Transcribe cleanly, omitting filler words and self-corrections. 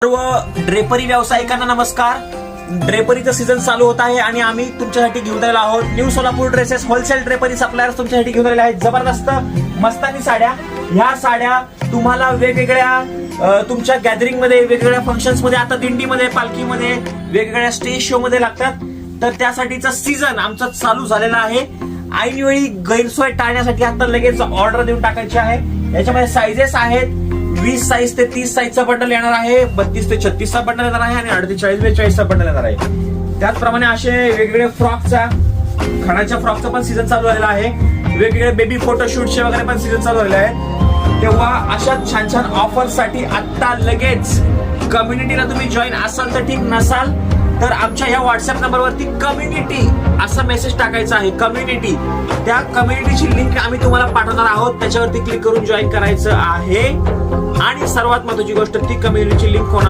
सर्व ड्रेपरी व्यावसायिकांना नमस्कार. ड्रेपरीचं सीझन चालू होत आहे आणि आम्ही तुमच्यासाठी घेऊन आलेलो आहोत new Solapur dresses wholesale drapery suppliers तुमच्यासाठी घेऊन आलेले आहेत. जबरदस्त मस्तानी साड्या. ह्या साड्या तुम्हाला वेगवेगळ्या तुमच्या गॅदरिंग मध्ये, वेगवेगळ्या फंक्शन्स मध्ये, आता दिंडीमध्ये, पालखीमध्ये, वेगवेगळ्या स्टेज शो मध्ये लागतात. तर त्यासाठीचा सीझन आमचा चालू झालेला आहे. ऐनवेळी गैरसोय टाळण्यासाठी आता लगेच ऑर्डर देऊन टाकायची आहे. याच्यामध्ये साईजेस आहेत. 20 साईज ते 30 साईजचा बंडल येणार आहे, 32 ते 36 चा बंडल येणार आहे आणि 38 ते 42 चा बंडल येणार आहे. त्याचप्रमाणे असे वेगवेगळे फ्रॉकचा, खणाच्या फ्रॉकचा पण सीझन चालू झालेला आहे. वेगवेगळे बेबी फोटोशूटचे वगैरे पण सीझन चालू झालेले आहे. तेव्हा अशा छान छान ऑफर साठी आता लगेच कम्युनिटीला तुम्ही जॉईन असाल तर ठीक, नसाल तर आमच्या या व्हॉट्सअप नंबरवरती कम्युनिटी असा मेसेज टाकायचा आहे. कम्युनिटी, त्या कम्युनिटीची लिंक आम्ही तुम्हाला पाठवणार आहोत. त्याच्यावरती क्लिक करून जॉईन करायचं आहे. आणि सर्वात महत्त्वाची गोष्ट, ती कम्युनिटीची लिंक